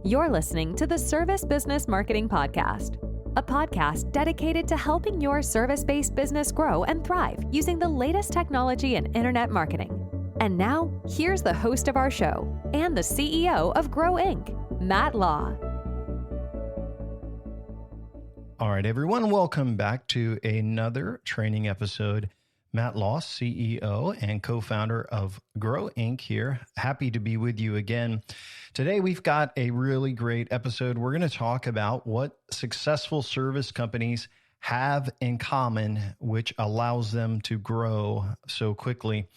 You're listening to the Service Business Marketing Podcast, a podcast dedicated to helping your service-based business grow and thrive using the latest technology in internet marketing. And now, here's the host of our show and the CEO of Grow Inc., Matt Law. All right, everyone, welcome back to another training episode. Matt Law, CEO and co-founder of Grow Inc. here. Happy to be with you again. Today, we've got a really great episode. We're going to talk about what successful service companies have in common, which allows them to grow so quickly.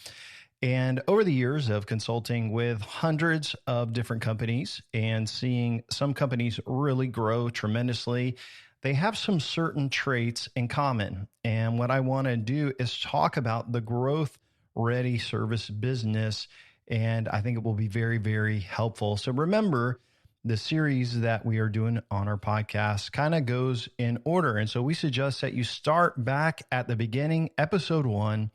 And over the years of consulting with hundreds of different companies and seeing some companies really grow tremendously, they have some certain traits in common. And what I want to do is talk about the growth-ready service business. And I think it will be very, very helpful. So remember, the series that we are doing on our podcast kind of goes in order. And so we suggest that you start back at the beginning, episode 1,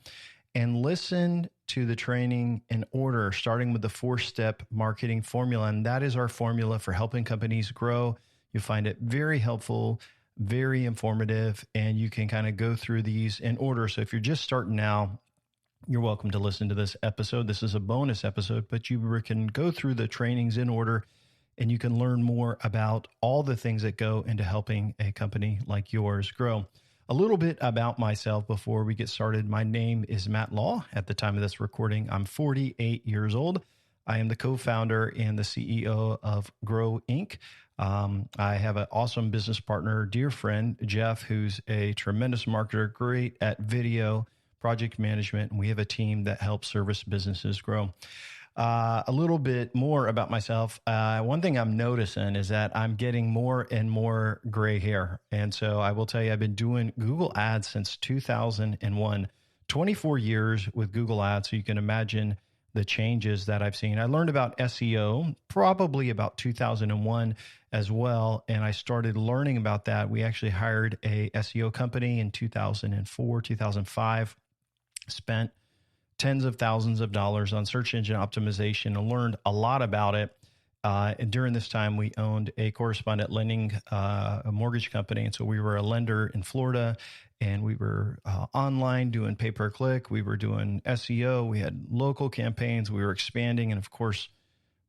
and listen to the training in order, starting with the 4-step marketing formula. And that is our formula for helping companies grow. You'll find it very helpful, very informative, and you can kind of go through these in order. So if you're just starting now, you're welcome to listen to this episode. This is a bonus episode, but you can go through the trainings in order and you can learn more about all the things that go into helping a company like yours grow. A little bit about myself before we get started. My name is Matt Law. At the time of this recording, I'm 48 years old. I am the co-founder and the CEO of Grow Inc. I have an awesome business partner, dear friend, Jeff, who's a tremendous marketer, great at video, project management, and we have a team that helps service businesses grow. A little bit more about myself. One thing I'm noticing is that I'm getting more and more gray hair. And so I will tell you, I've been doing Google Ads since 2001, 24 years with Google Ads. So you can imagine the changes that I've seen. I learned about SEO probably about 2001 as well. And I started learning about that. We actually hired a SEO company in 2004, 2005, spent tens of thousands of dollars on search engine optimization and learned a lot about it. And during this time, we owned a correspondent lending a mortgage company. And so we were a lender in Florida, and we were online doing pay-per-click. We were doing SEO. We had local campaigns. We were expanding. And of course,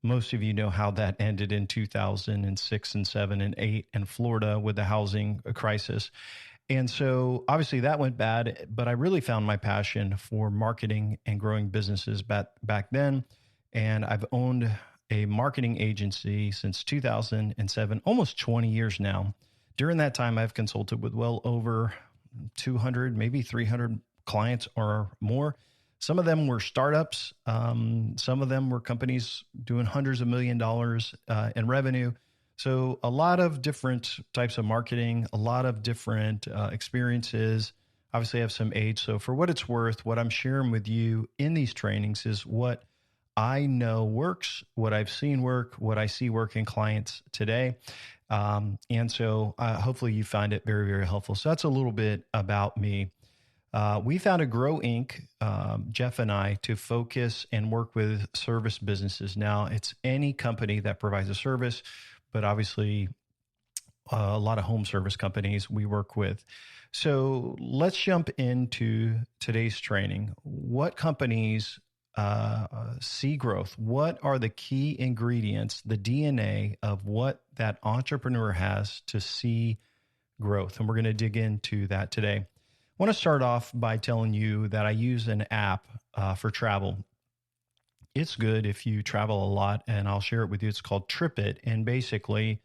most of you know how that ended in 2006 and 7 and 8 in Florida with the housing crisis. And so obviously that went bad, but I really found my passion for marketing and growing businesses back then. And I've owned a marketing agency since 2007, almost 20 years now. During that time, I've consulted with well over 200, maybe 300 clients or more. Some of them were startups. Some of them were companies doing hundreds of $1 million in revenue. So a lot of different types of marketing, a lot of different experiences. Obviously, I have some age. So for what it's worth, what I'm sharing with you in these trainings is what I know works, what I've seen work, what I see work in clients today. And so hopefully you find it very, very helpful. So that's a little bit about me. We founded Grow Inc., Jeff and I, to focus and work with service businesses. Now, it's any company that provides a service, but obviously a lot of home service companies we work with. So let's jump into today's training. What companies see growth? What are the key ingredients, the DNA of what that entrepreneur has to see growth? And we're going to dig into that today. I want to start off by telling you that I use an app for travel. It's good if you travel a lot, and I'll share it with you. It's called TripIt. And basically,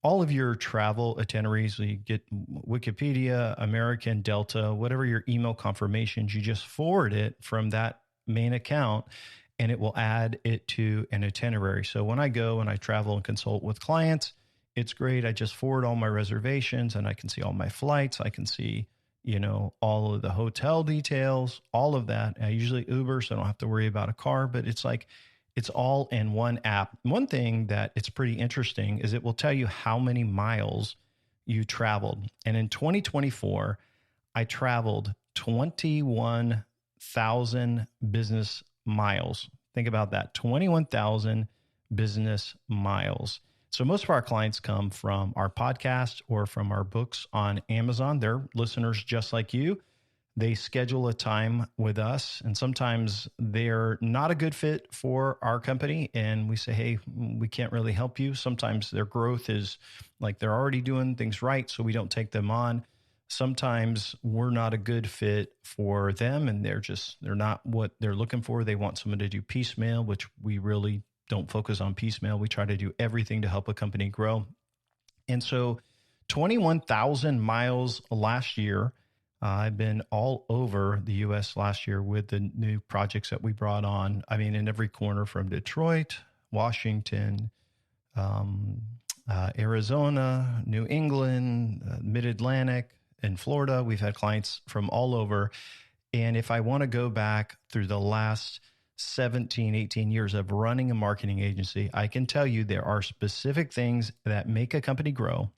all of your travel itineraries, you get Wikipedia, American, Delta, whatever your email confirmations, you just forward it from that main account, and it will add it to an itinerary. So when I go and I travel and consult with clients, it's great. I just forward all my reservations, and I can see all my flights. I can see all of the hotel details, all of that. I usually Uber, so I don't have to worry about a car, but it's all in one app. One thing that it's pretty interesting is it will tell you how many miles you traveled. And in 2024, I traveled 21,000 business miles. Think about that, 21,000 business miles. So most of our clients come from our podcast or from our books on Amazon. They're listeners just like you. They schedule a time with us, and sometimes they're not a good fit for our company. And we say, hey, we can't really help you. Sometimes their growth is like they're already doing things right, so we don't take them on. Sometimes we're not a good fit for them, and they're not what they're looking for. They want someone to do piecemeal, which we really don't focus on piecemeal. We try to do everything to help a company grow. And so 21,000 miles last year. I've been all over the U.S. last year with the new projects that we brought on. I mean, in every corner from Detroit, Washington, Arizona, New England, Mid-Atlantic, and Florida. We've had clients from all over. And if I want to go back through the last 17, 18 years of running a marketing agency, I can tell you there are specific things that make a company grow.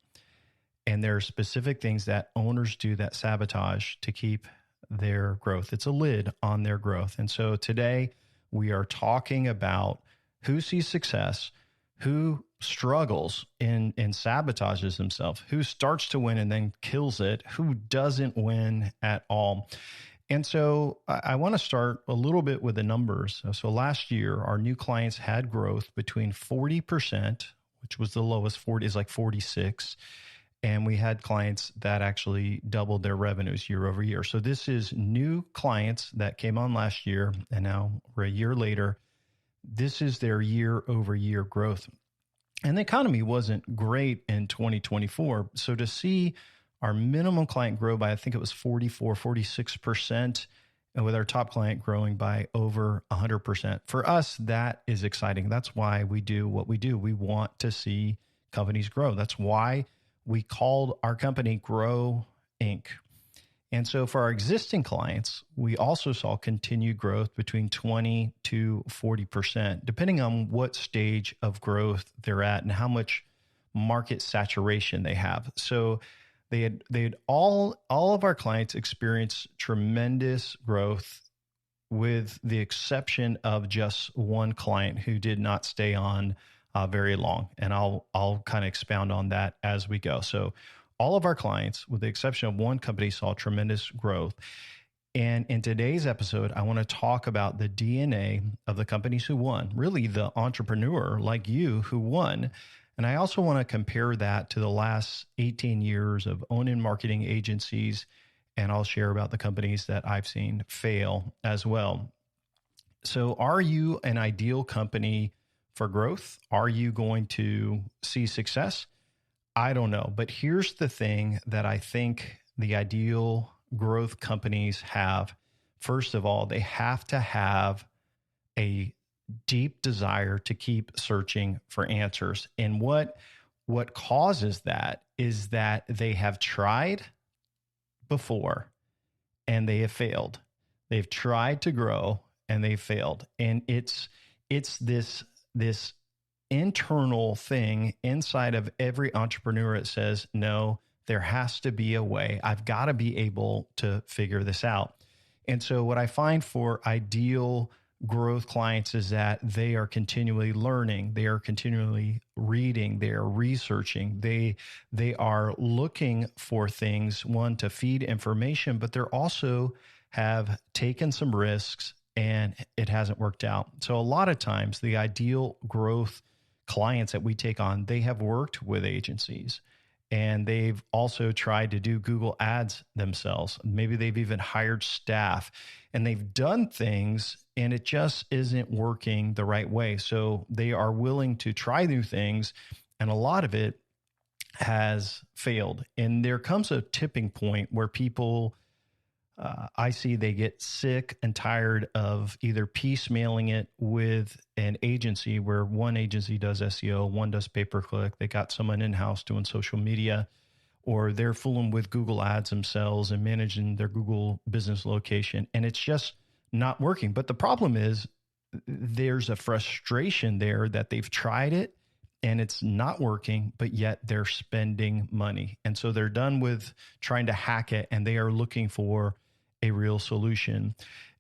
And there are specific things that owners do that sabotage to keep their growth. It's a lid on their growth. And so today we are talking about who sees success, who struggles and sabotages himself, who starts to win and then kills it, who doesn't win at all. And so I want to start a little bit with the numbers. So last year, our new clients had growth between 40%, which was the lowest, 40 is like 46. And we had clients that actually doubled their revenues year over year. So this is new clients that came on last year, and now we're a year later. This is their year over year growth. And the economy wasn't great in 2024. So to see our minimum client grow by, I think it was 46%, and with our top client growing by over 100%. For us, that is exciting. That's why we do what we do. We want to see companies grow. That's why we called our company Grow Inc. And so for our existing clients, we also saw continued growth between 20 to 40%, depending on what stage of growth they're at and how much market saturation they have. So they had all of our clients experienced tremendous growth, with the exception of just one client who did not stay on very long. And I'll kind of expound on that as we go. So all of our clients, with the exception of one company, saw tremendous growth. And in today's episode, I want to talk about the DNA of the companies who won, really the entrepreneur like you who won. And I also want to compare that to the last 18 years of owning marketing agencies. And I'll share about the companies that I've seen fail as well. So are you an ideal company for growth? Are you going to see success? I don't know. But here's the thing that I think the ideal growth companies have. First of all, they have to have a deep desire to keep searching for answers. And what causes that is that they have tried before and they have failed. They've tried to grow and they failed. And it's this internal thing inside of every entrepreneur that says, no, there has to be a way. I've got to be able to figure this out. And so what I find for ideal growth clients is that they are continually learning, they are continually reading, they are researching, they are looking for things, one, to feed information, but they're also have taken some risks and it hasn't worked out. So a lot of times the ideal growth clients that we take on, they have worked with agencies and they've also tried to do Google ads themselves. Maybe they've even hired staff and they've done things and it just isn't working the right way. So they are willing to try new things and a lot of it has failed. And there comes a tipping point where people, I see they get sick and tired of either piecemealing it with an agency where one agency does SEO, one does pay-per-click, they got someone in-house doing social media, or they're fooling with Google ads themselves and managing their Google business location. And it's just not working. But the problem is there's a frustration there that they've tried it and it's not working, but yet they're spending money. And so they're done with trying to hack it and they are looking for a real solution.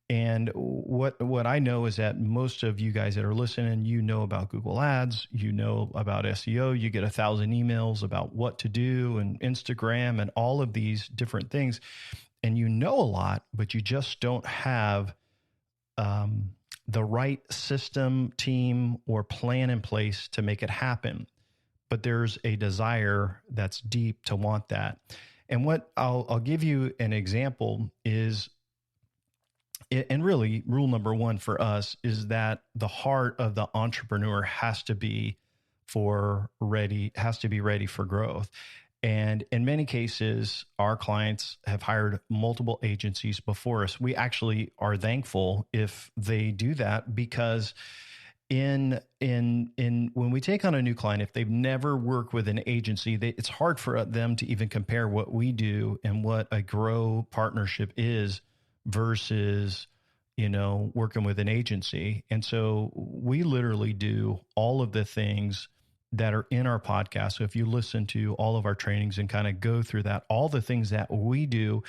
And what I know is that most of you guys that are listening, you know about Google Ads, you know about SEO, you get 1,000 emails about what to do and Instagram and all of these different things. And you know a lot, but you just don't have the right system, team, or plan in place to make it happen. But there's a desire that's deep to want that. And what I'll give you an example is, and really rule number one for us is that the heart of the entrepreneur has to be ready for growth. And in many cases, our clients have hired multiple agencies before us. We actually are thankful if they do that, because in when we take on a new client, if they've never worked with an agency, it's hard for them to even compare what we do and what a Grow partnership is versus, working with an agency. And so we literally do all of the things that are in our podcast. So if you listen to all of our trainings and kind of go through that, all the things that we do,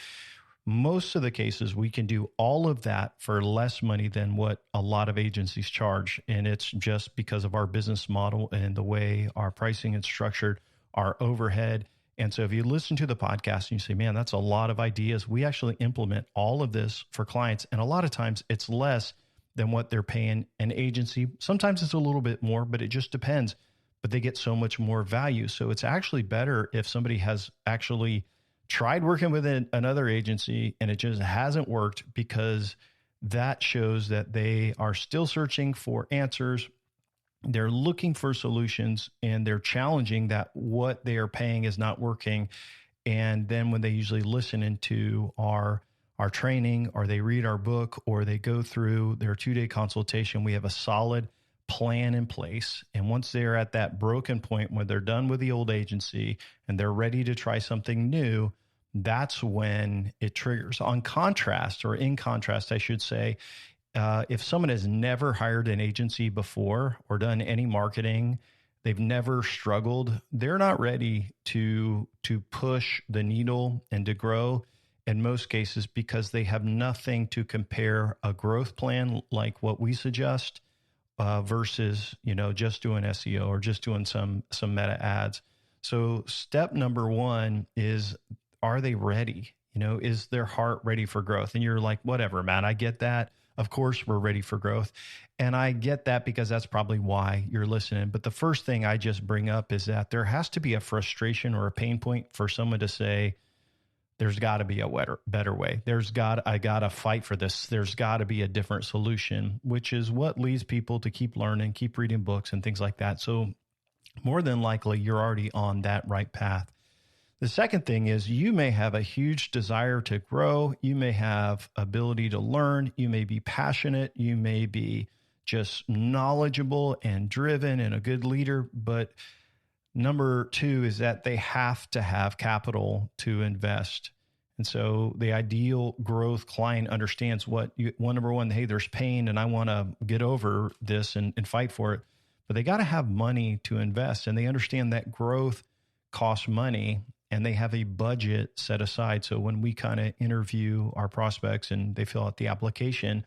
most of the cases we can do all of that for less money than what a lot of agencies charge. And it's just because of our business model and the way our pricing is structured, our overhead. And so if you listen to the podcast and you say, man, that's a lot of ideas, we actually implement all of this for clients. And a lot of times it's less than what they're paying an agency. Sometimes it's a little bit more, but it just depends. But they get so much more value. So it's actually better if somebody has actually tried working with another agency and it just hasn't worked, because that shows that they are still searching for answers. They're looking for solutions, and they're challenging that what they are paying is not working. And then when they usually listen into our training, or they read our book, or they go through their 2-day consultation, we have a solid plan in place. And once they're at that broken point where they're done with the old agency and they're ready to try something new, that's when it triggers. In contrast, I should say, if someone has never hired an agency before or done any marketing, they've never struggled, they're not ready to push the needle and to grow in most cases, because they have nothing to compare a growth plan like what we suggest versus, just doing SEO or just doing some meta ads. So step number one is, are they ready? Is their heart ready for growth? And you're like, whatever, man, I get that. Of course, we're ready for growth. And I get that, because that's probably why you're listening. But the first thing I just bring up is that there has to be a frustration or a pain point for someone to say, there's got to be a better way. I got to fight for this. There's got to be a different solution, which is what leads people to keep learning, keep reading books and things like that. So more than likely, you're already on that right path. The second thing is, you may have a huge desire to grow. You may have ability to learn. You may be passionate. You may be just knowledgeable and driven and a good leader. But number two is that they have to have capital to invest. And so the ideal growth client understands number one, hey, there's pain and I want to get over this and fight for it. But they got to have money to invest, and they understand that growth costs money, and they have a budget set aside. So when we kind of interview our prospects and they fill out the application,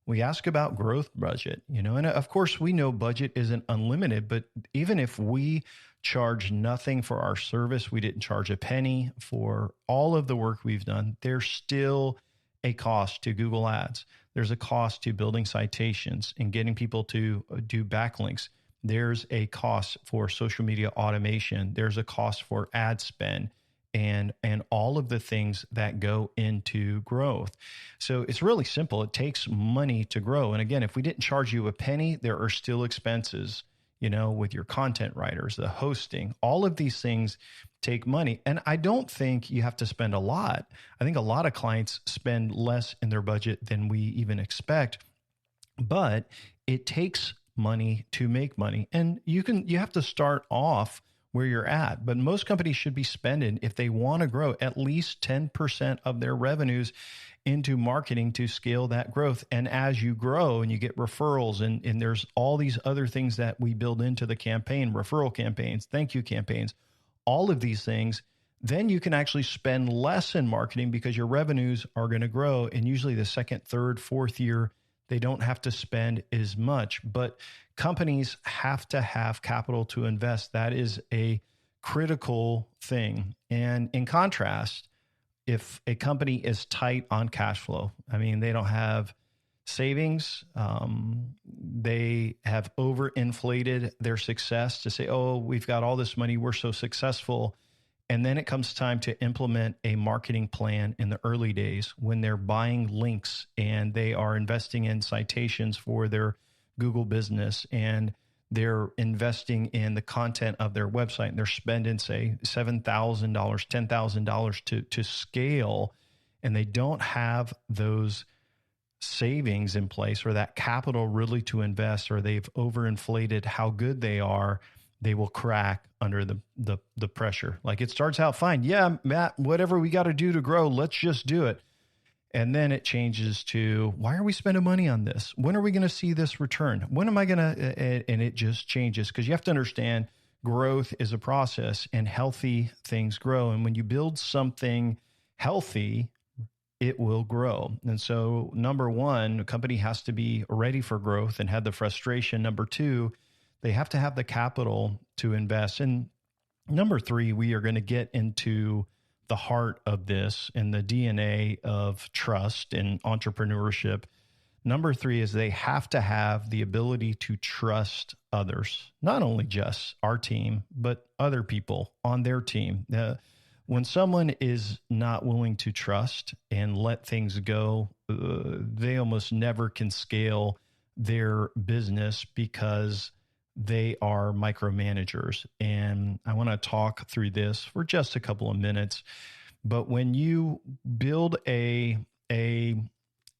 we ask about growth budget, and of course we know budget isn't unlimited, but even if we charge nothing for our service, we didn't charge a penny for all of the work we've done, there's still a cost to Google Ads. There's a cost to building citations and getting people to do backlinks. There's a cost for social media automation. There's a cost for ad spend and all of the things that go into growth. So it's really simple. It takes money to grow. And again, if we didn't charge you a penny, there are still expenses, with your content writers, the hosting, all of these things take money. And I don't think you have to spend a lot. I think a lot of clients spend less in their budget than we even expect, but it takes money to make money. And you have to start off where you're at, but most companies should be spending, if they want to grow, at least 10% of their revenues into marketing to scale that growth. And as you grow and you get referrals, and there's all these other things that we build into the campaign, referral campaigns, thank you campaigns, all of these things, then you can actually spend less in marketing because your revenues are going to grow. And usually the second, third, fourth year, they don't have to spend as much. But companies have to have capital to invest. That is a critical thing. And in contrast, if a company is tight on cash flow, I mean, they don't have savings, they have overinflated their success to say, oh, we've got all this money, we're so successful. And then it comes time to implement a marketing plan in the early days when they're buying links and they are investing in citations for their Google business and they're investing in the content of their website and they're spending, say, $7,000, $10,000 to scale, and they don't have those savings in place or that capital really to invest, or they've overinflated how good they are, they will crack under the pressure. Like, it starts out fine. Yeah, Matt, whatever we got to do to grow, let's just do it. And then it changes to, why are we spending money on this? When are we going to see this return? When am I going to, and it just changes, because you have to understand growth is a process and healthy things grow. And when you build something healthy, it will grow. And so number one, a company has to be ready for growth and have the frustration. Number two, they have to have the capital to invest. And number three, we are going to get into the heart of this and the DNA of trust and entrepreneurship. Number three is they have to have the ability to trust others, not only just our team, but other people on their team. When someone is not willing to trust and let things go, they almost never can scale their business because they are micromanagers. And I want to talk through this for just a couple of minutes. But when you build a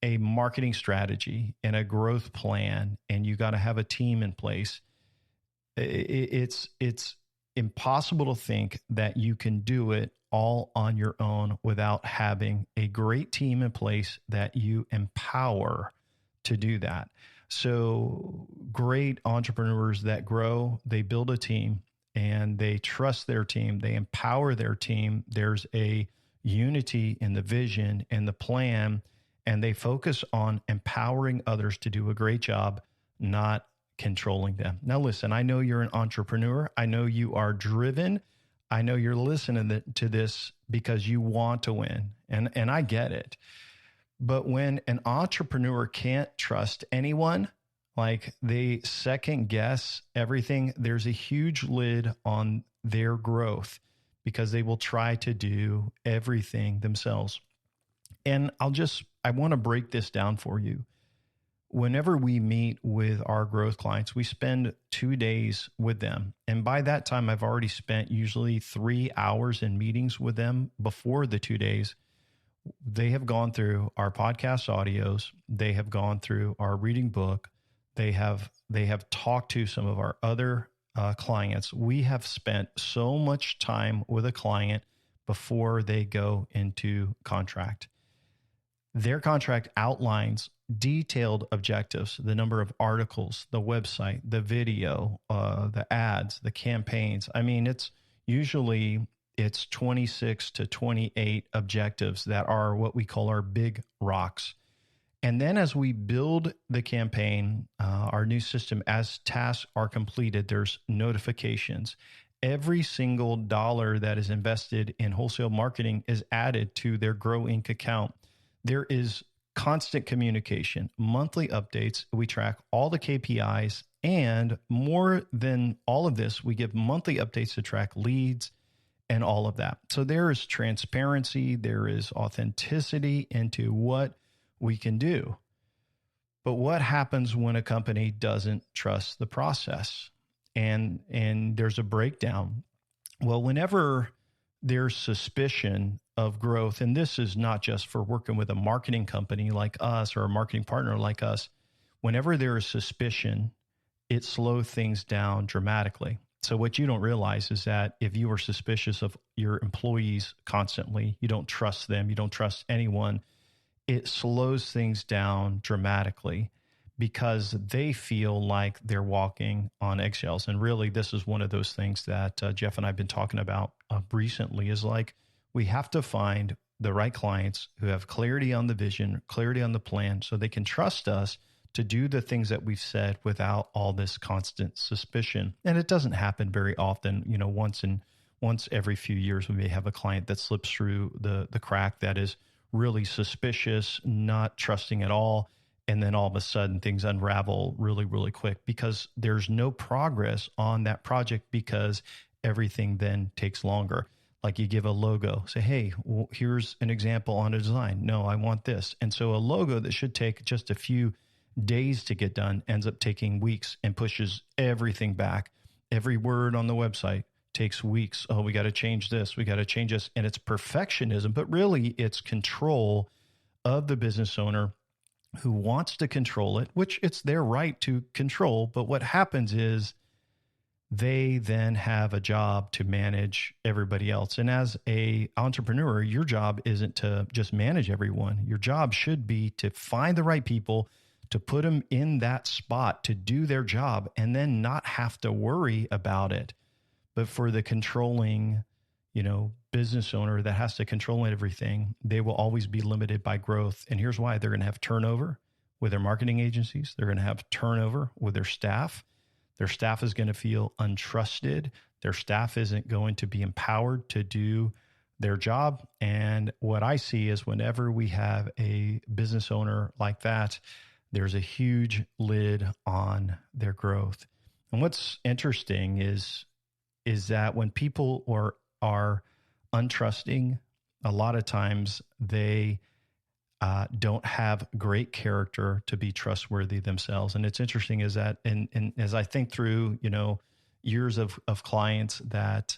marketing strategy and a growth plan, and you got to have a team in place, it's impossible to think that you can do it all on your own without having a great team in place that you empower to do that. So great entrepreneurs that grow, they build a team and they trust their team. They empower their team. There's a unity in the vision and the plan, and they focus on empowering others to do a great job, not controlling them. Now, listen, I know you're an entrepreneur. I know you are driven. I know you're listening to this because you want to win, and I get it. But when an entrepreneur can't trust anyone, like they second guess everything, there's a huge lid on their growth because they will try to do everything themselves. And I want to break this down for you. Whenever we meet with our growth clients, we spend 2 days with them. And by that time, I've already spent usually 3 hours in meetings with them before the 2 days. They have gone through our podcast audios. They have gone through our reading book. They have talked to some of our other clients. We have spent so much time with a client before they go into contract. Their contract outlines detailed objectives, the number of articles, the website, the video, the ads, the campaigns. I mean, it's 26 to 28 objectives that are what we call our big rocks. And then as we build the campaign, our new system, as tasks are completed, there's notifications. Every single dollar that is invested in wholesale marketing is added to their Grow Inc. account. There is constant communication, monthly updates. We track all the KPIs, and more than all of this, we give monthly updates to track leads and all of that. So there is transparency, there is authenticity into what we can do. But what happens when a company doesn't trust the process and there's a breakdown? Well, whenever there's suspicion of growth, and this is not just for working with a marketing company like us or a marketing partner like us, whenever there is suspicion, it slows things down dramatically. So what you don't realize is that if you are suspicious of your employees constantly, you don't trust them, you don't trust anyone, it slows things down dramatically because they feel like they're walking on eggshells. And really, this is one of those things that Jeff and I have been talking about recently, is like, we have to find the right clients who have clarity on the vision, clarity on the plan, so they can trust us to do the things that we've said without all this constant suspicion. And it doesn't happen very often. Once every few years, we may have a client that slips through the crack that is really suspicious, not trusting at all. And then all of a sudden things unravel really, really quick because there's no progress on that project, because everything then takes longer. Like, you give a logo, say, hey, well, here's an example on a design. No, I want this. And so a logo that should take just a few days to get done ends up taking weeks and pushes everything back. Every word on the website takes weeks. Oh, we got to change this. We got to change this. And it's perfectionism, but really it's control of the business owner who wants to control it, which it's their right to control. But what happens is they then have a job to manage everybody else. And as a entrepreneur, your job isn't to just manage everyone. Your job should be to find the right people, to put them in that spot to do their job, and then not have to worry about it. But for the controlling, business owner that has to control everything, they will always be limited by growth. And here's why: they're going to have turnover with their marketing agencies. They're going to have turnover with their staff. Their staff is going to feel untrusted. Their staff isn't going to be empowered to do their job. And what I see is, whenever we have a business owner like that, there's a huge lid on their growth. And what's interesting is that when people are untrusting, a lot of times they don't have great character to be trustworthy themselves. And it's interesting is that, and as I think through, years of clients that,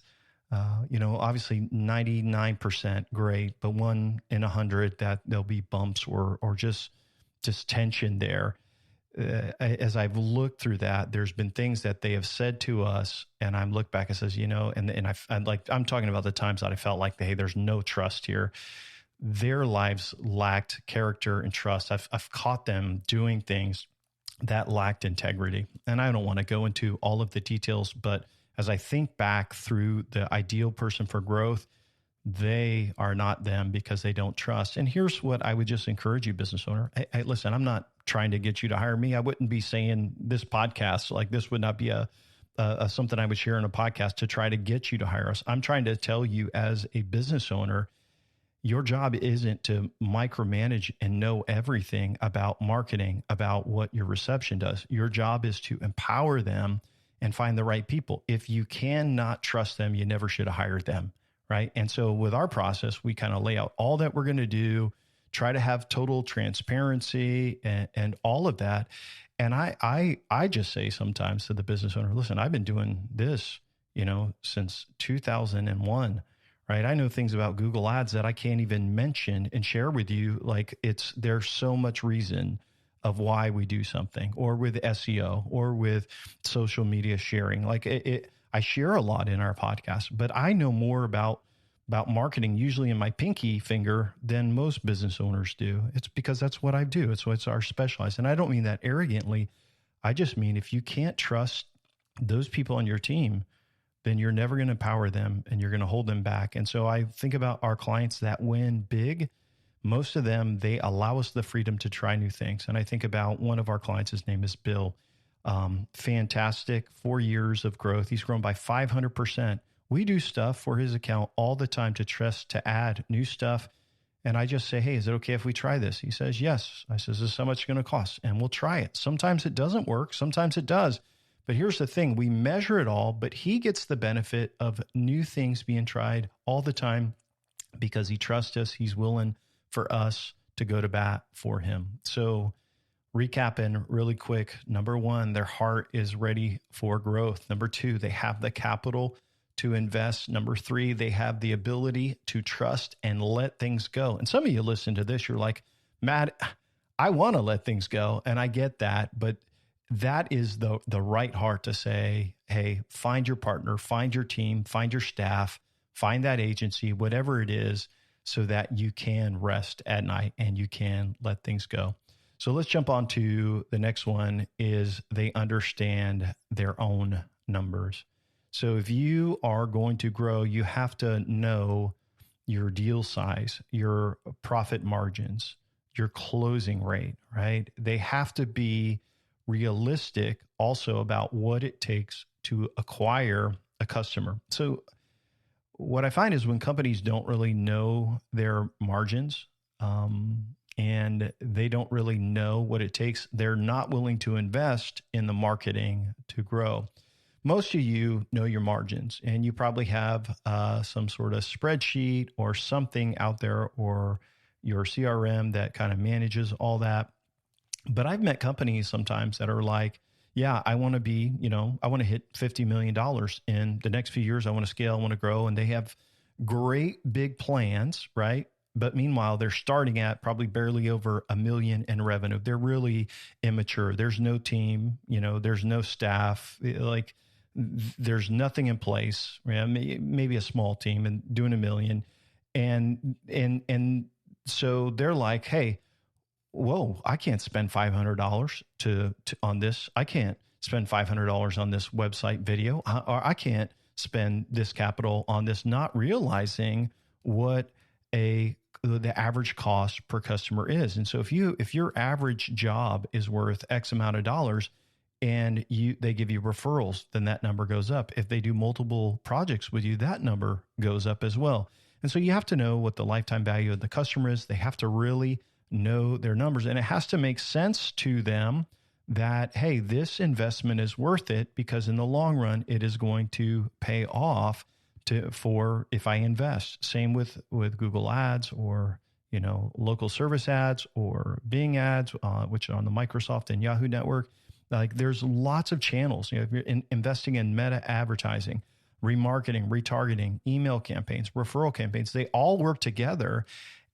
obviously 99% great, but 1 in 100 that there'll be bumps or just tension there. As I've looked through that, there's been things that they have said to us, and I'm look back and says, I'm talking about the times that I felt like, hey, there's no trust here. Their lives lacked character and trust. I've caught them doing things that lacked integrity. And I don't want to go into all of the details, but as I think back through the ideal person for growth, they are not them because they don't trust. And here's what I would just encourage you, business owner. Hey, listen, I'm not trying to get you to hire me. I wouldn't be saying this podcast, like this would not be a something I would share in a podcast to try to get you to hire us. I'm trying to tell you, as a business owner, your job isn't to micromanage and know everything about marketing, about what your reception does. Your job is to empower them and find the right people. If you cannot trust them, you never should have hired them, right? And so with our process, we kind of lay out all that we're going to do, try to have total transparency and all of that. And I just say sometimes to the business owner, listen, I've been doing this, since 2001. Right? I know things about Google Ads that I can't even mention and share with you. Like, there's so much reason of why we do something, or with SEO, or with social media sharing. Like I share a lot in our podcast, but I know more about marketing usually in my pinky finger than most business owners do. It's because that's what I do. It's our specialized. And I don't mean that arrogantly. I just mean, if you can't trust those people on your team, then you're never going to empower them and you're going to hold them back. And so I think about our clients that win big. Most of them, they allow us the freedom to try new things. And I think about one of our clients, his name is Bill. Fantastic, 4 years of growth. He's grown by 500%. We do stuff for his account all the time to add new stuff. And I just say, hey, is it okay if we try this? He says, yes. I says, this is how much it's going to cost. And we'll try it. Sometimes it doesn't work. Sometimes it does. But here's the thing, we measure it all, but he gets the benefit of new things being tried all the time because he trusts us. He's willing for us to go to bat for him. So recapping really quick, number one, their heart is ready for growth. Number two, they have the capital to invest. Number three, they have the ability to trust and let things go. And some of you listen to this, you're like, Matt, I want to let things go. And I get that, but that is the right heart to say, hey, find your partner, find your team, find your staff, find that agency, whatever it is, so that you can rest at night and you can let things go. So let's jump on to the next one is they understand their own numbers. So if you are going to grow, you have to know your deal size, your profit margins, your closing rate, right? They have to be realistic also about what it takes to acquire a customer. So what I find is when companies don't really know their margins, and they don't really know what it takes, they're not willing to invest in the marketing to grow. Most of you know your margins, and you probably have some sort of spreadsheet or something out there, or your CRM that kind of manages all that. But I've met companies sometimes that are like, yeah, I want to be, I want to hit $50 million in the next few years. I want to scale, I want to grow. And they have great big plans, right? But meanwhile, they're starting at probably barely over $1 million in revenue. They're really immature. There's no team, there's no staff, like there's nothing in place. Maybe a small team and doing $1 million. And so they're like, hey, whoa, I can't spend $500 on this. I can't spend $500 on this website video, or I can't spend this capital on this, not realizing what the average cost per customer is. And so if your average job is worth X amount of dollars and they give you referrals, then that number goes up. If they do multiple projects with you, that number goes up as well. And so you have to know what the lifetime value of the customer is. They have to really know their numbers, and it has to make sense to them that, hey, this investment is worth it because in the long run, it is going to pay off for if I invest. Same with Google Ads or, local service ads or Bing ads, which are on the Microsoft and Yahoo network. Like there's lots of channels. If you're investing in meta advertising, remarketing, retargeting, email campaigns, referral campaigns, they all work together.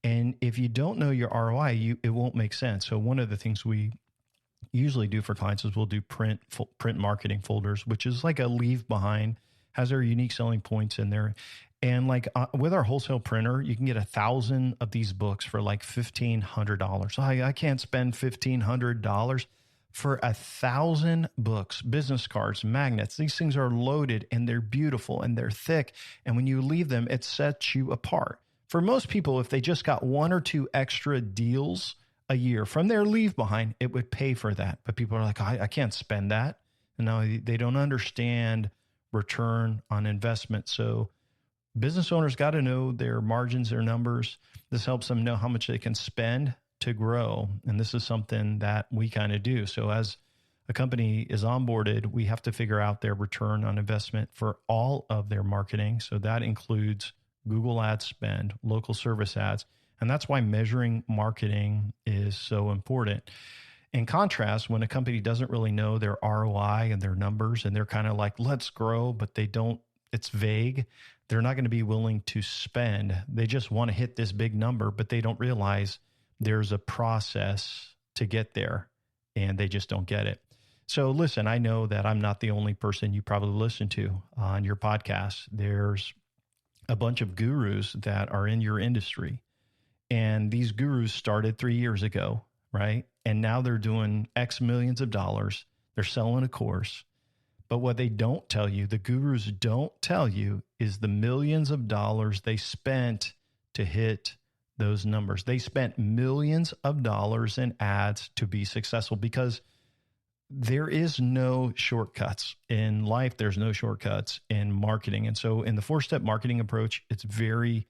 And if you don't know your ROI, it won't make sense. So one of the things we usually do for clients is we'll do print marketing folders, which is like a leave behind, has their unique selling points in there. And like with our wholesale printer, you can get 1,000 of these books for like $1,500. I can't spend $1,500 for 1,000 books, business cards, magnets. These things are loaded and they're beautiful and they're thick. And when you leave them, it sets you apart. For most people, if they just got 1 or 2 extra deals a year from their leave behind, it would pay for that. But people are like, I can't spend that. And now they don't understand return on investment. So business owners got to know their margins, their numbers. This helps them know how much they can spend to grow. And this is something that we kind of do. So as a company is onboarded, we have to figure out their return on investment for all of their marketing. So that includes Google Ads spend, local service ads. And that's why measuring marketing is so important. In contrast, when a company doesn't really know their ROI and their numbers, and they're kind of like, let's grow, but it's vague, they're not going to be willing to spend. They just want to hit this big number, but they don't realize there's a process to get there, and they just don't get it. So listen, I know that I'm not the only person you probably listen to on your podcast. There's a bunch of gurus that are in your industry. And these gurus started 3 years ago, right? And now they're doing X millions of dollars. They're selling a course. But what they don't tell you, the gurus don't tell you, is the millions of dollars they spent to hit those numbers. They spent millions of dollars in ads to be successful, because there is no shortcuts in life. There's no shortcuts in marketing. And so in the 4-step marketing approach, it's very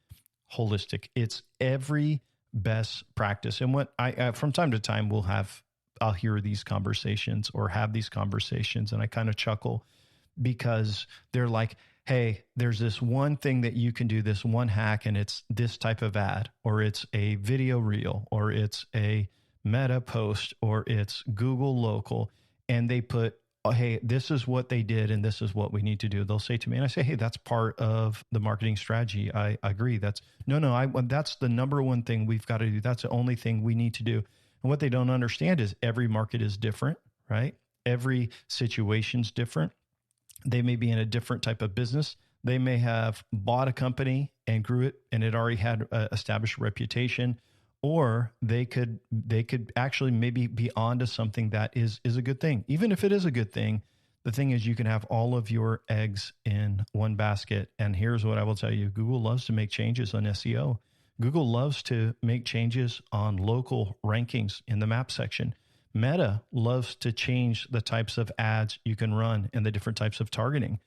holistic. It's every best practice. And what I from time to time, I'll hear these conversations or have these conversations, and I kind of chuckle because they're like, hey, there's this one thing that you can do, this one hack, and it's this type of ad, or it's a video reel, or it's a meta post, or it's Google local. And they put, oh, hey, this is what they did, and this is what we need to do. They'll say to me, and I say, hey, that's part of the marketing strategy. I agree. That's the number one thing we've got to do. That's the only thing we need to do. And what they don't understand is every market is different, right? Every situation's different. They may be in a different type of business. They may have bought a company and grew it, and it already had an established reputation. or they could actually maybe be onto something that is a good thing. Even if it is a good thing, the thing is you can have all of your eggs in one basket. And here's what I will tell you. Google loves to make changes on SEO. Google loves to make changes on local rankings in the map section. Meta loves to change the types of ads you can run and the different types of targeting.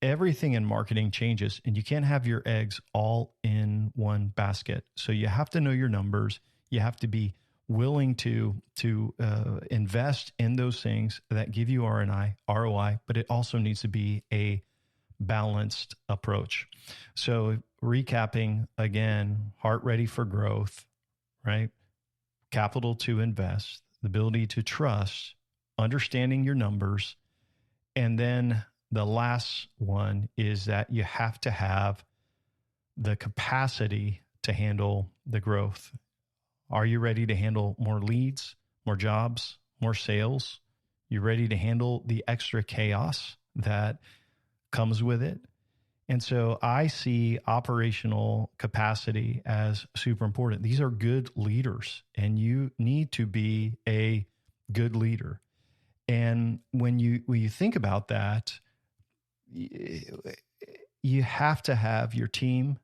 Everything in marketing changes, and you can't have your eggs all in one basket. So you have to know your numbers. You have to be willing to invest in those things that give you ROI, but it also needs to be a balanced approach. So recapping again, heart ready for growth, right? Capital to invest, the ability to trust, understanding your numbers, and then the last one is that you have to have the capacity to handle the growth. Are you ready to handle more leads, more jobs, more sales? You ready to handle the extra chaos that comes with it? And so I see operational capacity as super important. These are good leaders, and you need to be a good leader. And when you think about that, you have to have your team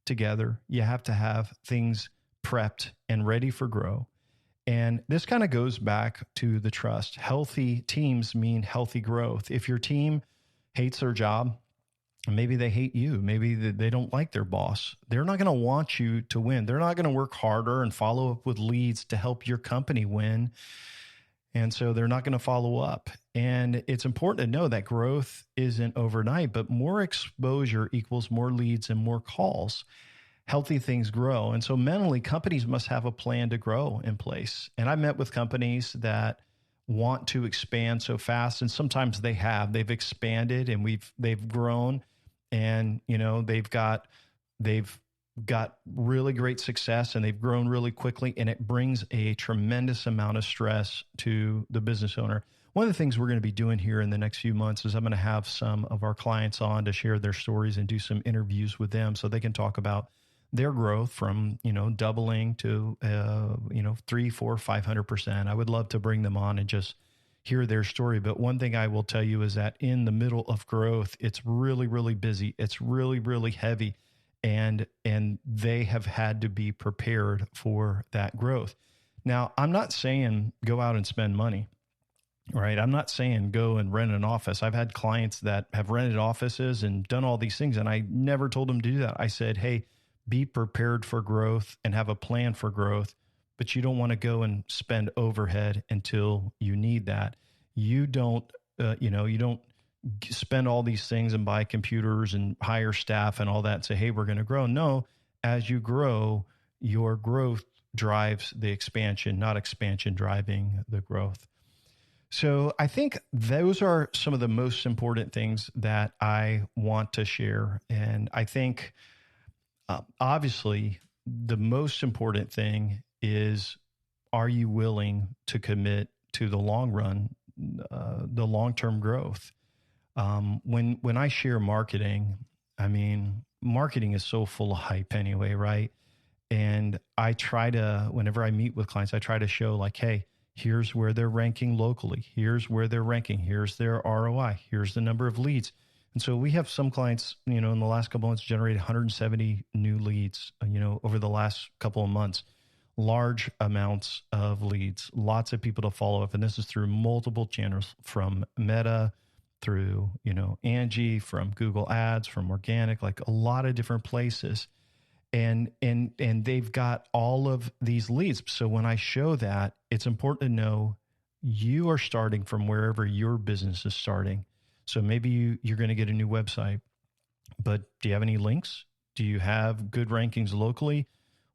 together. You have to have things prepped and ready for grow. And this kind of goes back to the trust. Healthy teams mean healthy growth. If your team hates their job, maybe they hate you, maybe they don't like their boss, they're not going to want you to win. They're not going to work harder and follow up with leads to help your company win. And so they're not going to follow up. And it's important to know that growth isn't overnight, but more exposure equals more leads and more calls. Healthy things grow. And so mentally, companies must have a plan to grow in place. And I've met with companies that want to expand so fast, and sometimes they've expanded and they've grown, and they've got really great success and they've grown really quickly, and it brings a tremendous amount of stress to the business owner. One of the things we're going to be doing here in the next few months is I'm going to have some of our clients on to share their stories and do some interviews with them so they can talk about their growth from, doubling to, 300, 400, 500%. I would love to bring them on and just hear their story. But one thing I will tell you is that in the middle of growth, it's really, really busy. It's really, really heavy. And they have had to be prepared for that growth. Now, I'm not saying go out and spend money, right? I'm not saying go and rent an office. I've had clients that have rented offices and done all these things, and I never told them to do that. I said, hey, be prepared for growth and have a plan for growth, but you don't want to go and spend overhead until you need that. You don't spend all these things and buy computers and hire staff and all that and say, hey, we're going to grow. No, as you grow, your growth drives the expansion, not expansion driving the growth. So I think those are some of the most important things that I want to share. And I think obviously the most important thing is, are you willing to commit to the long run, the long-term growth? When I share marketing, marketing is so full of hype anyway, right? And I try to, whenever I meet with clients, I try to show like, hey, here's where they're ranking locally. Here's where they're ranking. Here's their ROI. Here's the number of leads. And so we have some clients, in the last couple of months generated 170 new leads, over the last couple of months. Large amounts of leads, lots of people to follow up. And this is through multiple channels, from Meta, through, Angie, from Google Ads, from organic, like a lot of different places. And they've got all of these leads. So when I show that, it's important to know you are starting from wherever your business is starting. So maybe you're going to get a new website, but do you have any links? Do you have good rankings locally?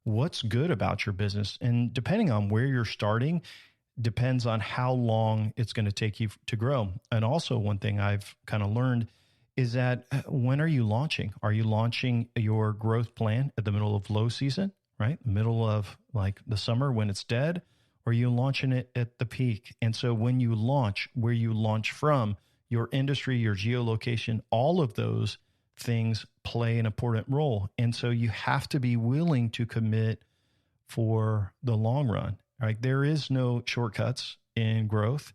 What's good about your business? And depending on where you're starting, depends on how long it's going to take you to grow. And also one thing I've kind of learned is that when are you launching? Are you launching your growth plan at the middle of low season, right? Middle of like the summer when it's dead, or are you launching it at the peak? And so when you launch, where you launch from, your industry, your geolocation, all of those things play an important role. And so you have to be willing to commit for the long run, right? There is no shortcuts in growth.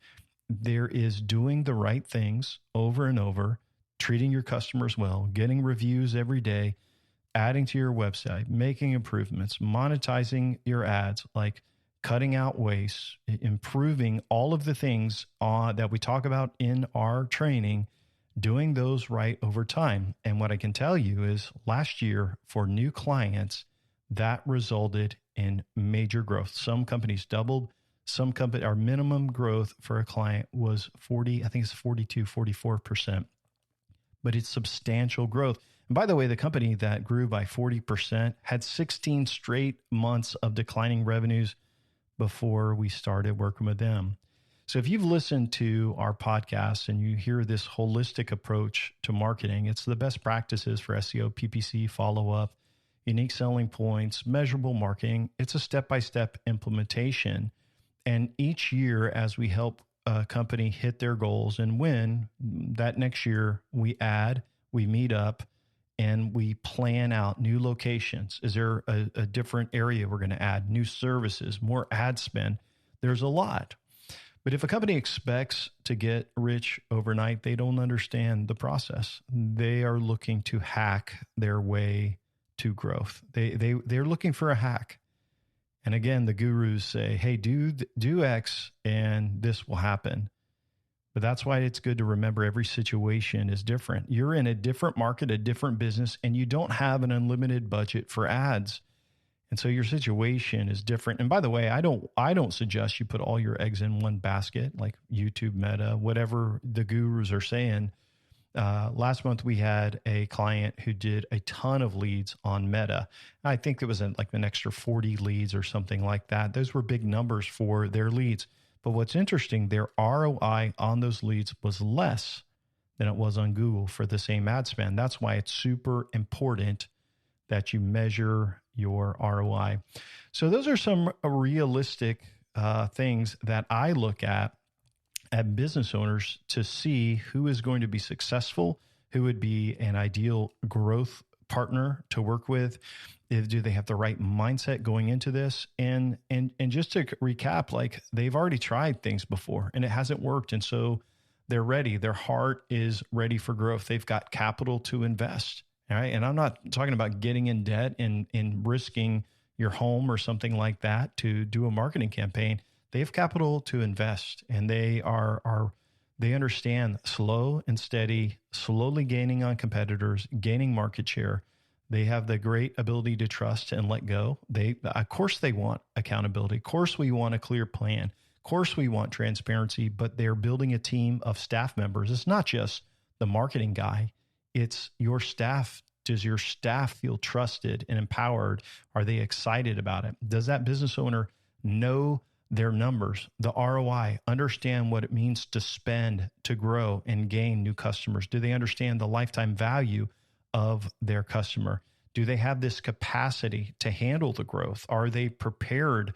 There is doing the right things over and over, treating your customers well, getting reviews every day, adding to your website, making improvements, monetizing your ads, like cutting out waste, improving all of the things that we talk about in our training, doing those right over time. And what I can tell you is last year for new clients, that resulted in major growth. Some companies doubled. Some company, our minimum growth for a client was 40, I think it's 42, 44%, but it's substantial growth. And by the way, the company that grew by 40% had 16 straight months of declining revenues before we started working with them. So if you've listened to our podcast and you hear this holistic approach to marketing, it's the best practices for SEO, PPC, follow-up, unique selling points, measurable marketing. It's a step-by-step implementation. And each year, as we help a company hit their goals and win, that next year we add, we meet up, and we plan out new locations. Is there a different area we're going to add? New services, more ad spend? There's a lot. But if a company expects to get rich overnight, they don't understand the process. They are looking to hack their way to growth. They're looking for a hack. And again, the gurus say, hey, do X and this will happen. But that's why it's good to remember every situation is different. You're in a different market, a different business, and you don't have an unlimited budget for ads. And so your situation is different. And by the way, I don't suggest you put all your eggs in one basket, like YouTube, Meta, whatever the gurus are saying. Last month, we had a client who did a ton of leads on Meta. I think it was like an extra 40 leads or something like that. Those were big numbers for their leads. But what's interesting, their ROI on those leads was less than it was on Google for the same ad spend. That's why it's super important that you measure your ROI. So those are some realistic things that I look at business owners to see who is going to be successful, who would be an ideal growth partner to work with. Do they have the right mindset going into this? And just to recap, like they've already tried things before and it hasn't worked. And so they're ready. Their heart is ready for growth. They've got capital to invest. All right. And I'm not talking about getting in debt and risking your home or something like that to do a marketing campaign. They have capital to invest, and they understand slow and steady, slowly gaining on competitors, gaining market share. They have the great ability to trust and let go. Of course, they want accountability. Of course, we want a clear plan. Of course, we want transparency, but they're building a team of staff members. It's not just the marketing guy. It's your staff. Does your staff feel trusted and empowered? Are they excited about it? Does that business owner know their numbers, the ROI, understand what it means to spend, to grow and gain new customers? Do they understand the lifetime value of their customer? Do they have this capacity to handle the growth? Are they prepared?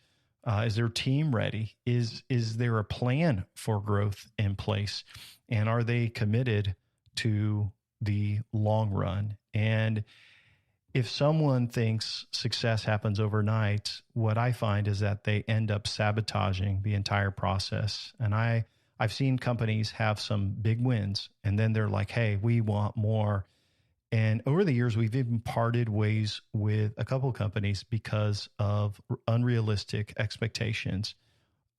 Is their team ready? Is there a plan for growth in place? And are they committed to the long run? And if someone thinks success happens overnight, what I find is that they end up sabotaging the entire process. And I've seen companies have some big wins, and then they're like, hey, we want more. And over the years, we've even parted ways with a couple of companies because of unrealistic expectations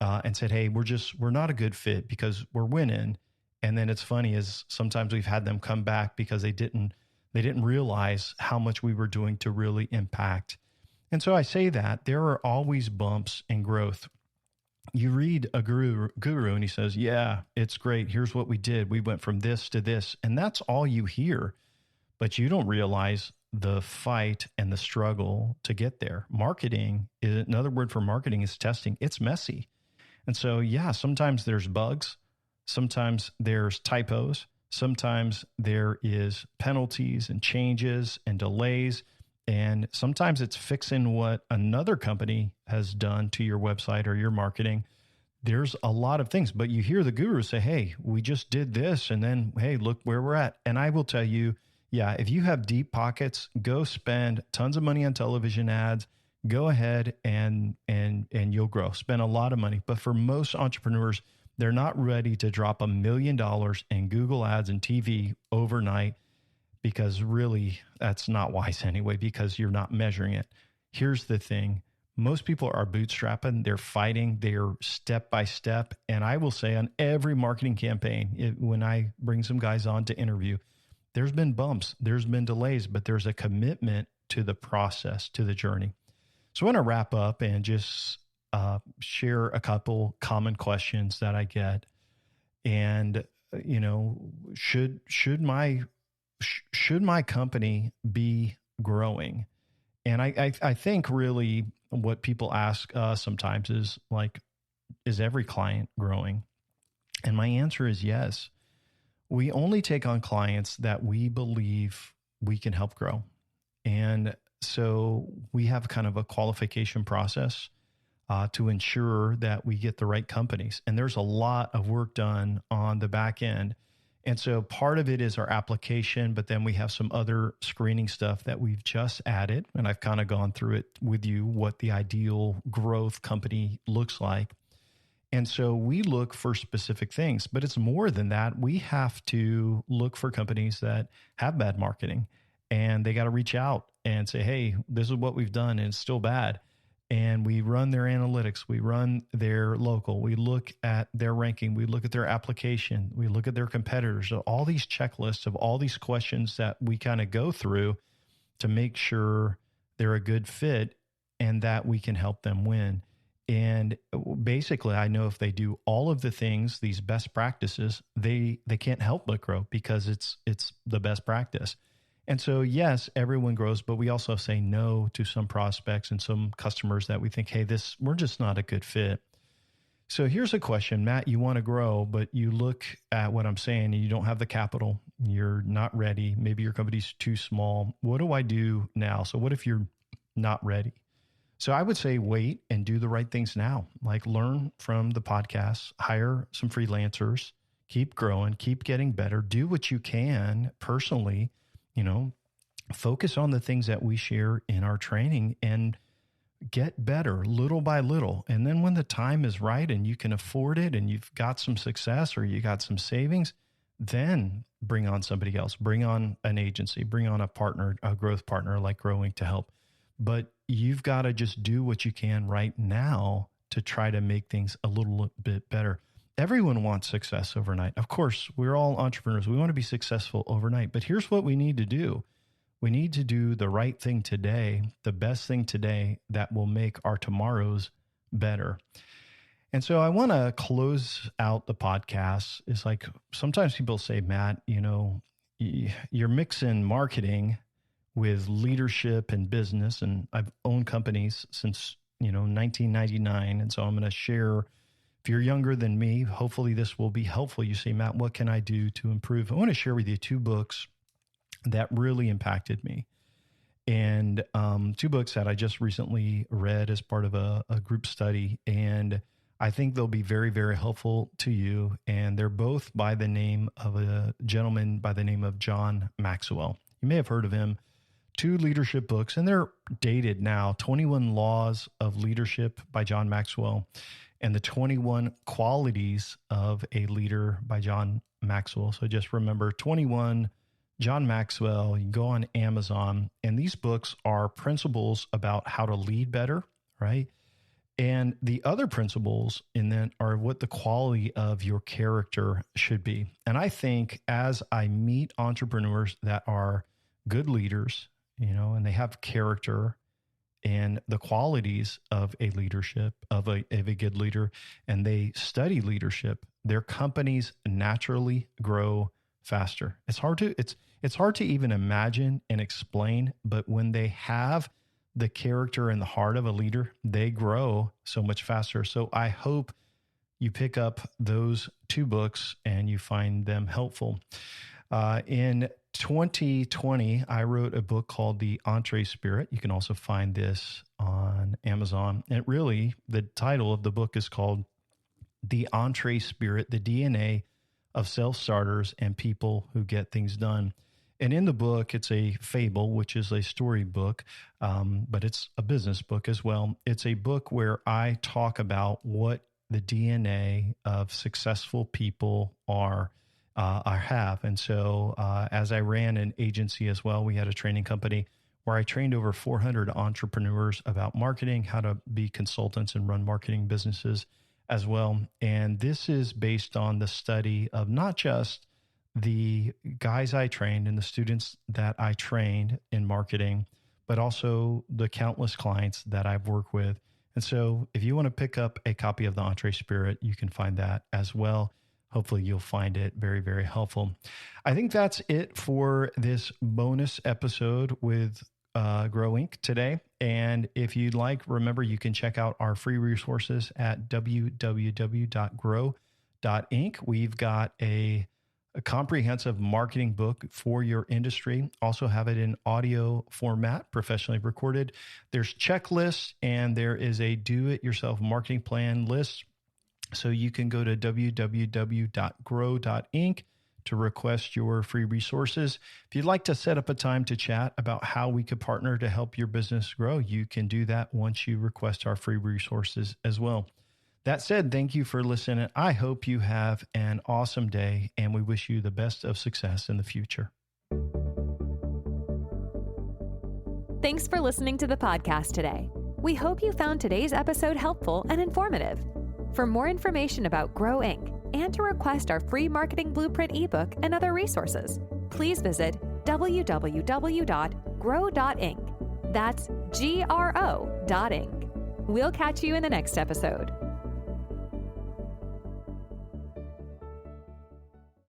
and said, hey, we're not a good fit because we're winning. And then it's funny is sometimes we've had them come back because they didn't realize how much we were doing to really impact. And so I say that there are always bumps in growth. You read a guru and he says, yeah, it's great. Here's what we did. We went from this to this. And that's all you hear, but you don't realize the fight and the struggle to get there. Marketing, another word for marketing is testing. It's messy. And so, yeah, sometimes there's bugs. Sometimes there's typos. Sometimes there is penalties and changes and delays. And sometimes it's fixing what another company has done to your website or your marketing. There's a lot of things, but you hear the gurus say, hey, we just did this. And then, hey, look where we're at. And I will tell you, yeah, if you have deep pockets, go spend tons of money on television ads, go ahead and you'll grow. Spend a lot of money. But for most entrepreneurs, they're not ready to drop $1 million in Google ads and TV overnight, because really that's not wise anyway, because you're not measuring it. Here's the thing. Most people are bootstrapping. They're fighting. They're step by step. And I will say on every marketing campaign, when I bring some guys on to interview, there's been bumps, there's been delays, but there's a commitment to the process, to the journey. So I want to wrap up and just share a couple common questions that I get. And, should my company be growing? And I think really what people ask us sometimes is like, is every client growing? And my answer is yes. We only take on clients that we believe we can help grow. And so we have kind of a qualification process to ensure that we get the right companies. And there's a lot of work done on the back end. And so part of it is our application, but then we have some other screening stuff that we've just added. And I've kind of gone through it with you, what the ideal growth company looks like. And so we look for specific things, but it's more than that. We have to look for companies that have bad marketing, and they got to reach out and say, hey, this is what we've done and it's still bad. And we run their analytics, we run their local, we look at their ranking, we look at their application, we look at their competitors, so all these checklists of all these questions that we kind of go through to make sure they're a good fit and that we can help them win. And basically, I know if they do all of the things, these best practices, they can't help but grow because it's the best practice. And so, yes, everyone grows, but we also say no to some prospects and some customers that we think, hey, we're just not a good fit. So here's a question, Matt, you want to grow, but you look at what I'm saying and you don't have the capital, you're not ready. Maybe your company's too small. What do I do now? So what if you're not ready? So I would say wait and do the right things now, like learn from the podcast, hire some freelancers, keep growing, keep getting better, do what you can personally, focus on the things that we share in our training and get better little by little. And then when the time is right and you can afford it and you've got some success or you got some savings, then bring on somebody else, bring on an agency, bring on a partner, a growth partner like Growing to help. But you've got to just do what you can right now to try to make things a little bit better. Everyone wants success overnight. Of course, we're all entrepreneurs. We want to be successful overnight. But here's what we need to do. We need to do the right thing today, the best thing today that will make our tomorrows better. And so I want to close out the podcast. It's like sometimes people say, Matt, you're mixing marketing with leadership and business. And I've owned companies since, 1999. And so I'm going to share, if you're younger than me, hopefully this will be helpful. You say, Matt, what can I do to improve? I want to share with you 2 books that really impacted me. And 2 books that I just recently read as part of a group study. And I think they'll be very, very helpful to you. And they're both by the name of a gentleman by the name of John Maxwell. You may have heard of him. 2 leadership books, and they're dated now, 21 Laws of Leadership by John Maxwell, and the 21 Qualities of a Leader by John Maxwell. So just remember 21, John Maxwell. You can go on Amazon, and these books are principles about how to lead better, right? And the other principles in that are what the quality of your character should be. And I think as I meet entrepreneurs that are good leaders, and they have character and the qualities of a leadership, of a good leader, and they study leadership, their companies naturally grow faster. It's hard to even imagine and explain, but when they have the character and the heart of a leader, they grow so much faster. So I hope you pick up those 2 books and you find them helpful. In 2020, I wrote a book called The EntreSpirit. You can also find this on Amazon. And the title of the book is called The EntreSpirit, the DNA of Self-Starters and People Who Get Things Done. And in the book, it's a fable, which is a story book, but it's a business book as well. It's a book where I talk about what the DNA of successful people are. I have. And so as I ran an agency as well, we had a training company where I trained over 400 entrepreneurs about marketing, how to be consultants and run marketing businesses as well. And this is based on the study of not just the guys I trained and the students that I trained in marketing, but also the countless clients that I've worked with. And so if you want to pick up a copy of the EntreSpirit, you can find that as well. Hopefully you'll find it very, very helpful. I think that's it for this bonus episode with Grow Inc. today. And if you'd like, remember, you can check out our free resources at www.grow.inc. We've got a comprehensive marketing book for your industry. Also have it in audio format, professionally recorded. There's checklists and there is a do-it-yourself marketing plan list. So you can go to www.grow.inc to request your free resources. If you'd like to set up a time to chat about how we could partner to help your business grow, you can do that once you request our free resources as well. That said, thank you for listening. I hope you have an awesome day, and we wish you the best of success in the future. Thanks for listening to the podcast today. We hope you found today's episode helpful and informative. For more information about Grow Inc. and to request our free marketing blueprint ebook and other resources, please visit www.grow.inc. That's GRO.inc. We'll catch you in the next episode.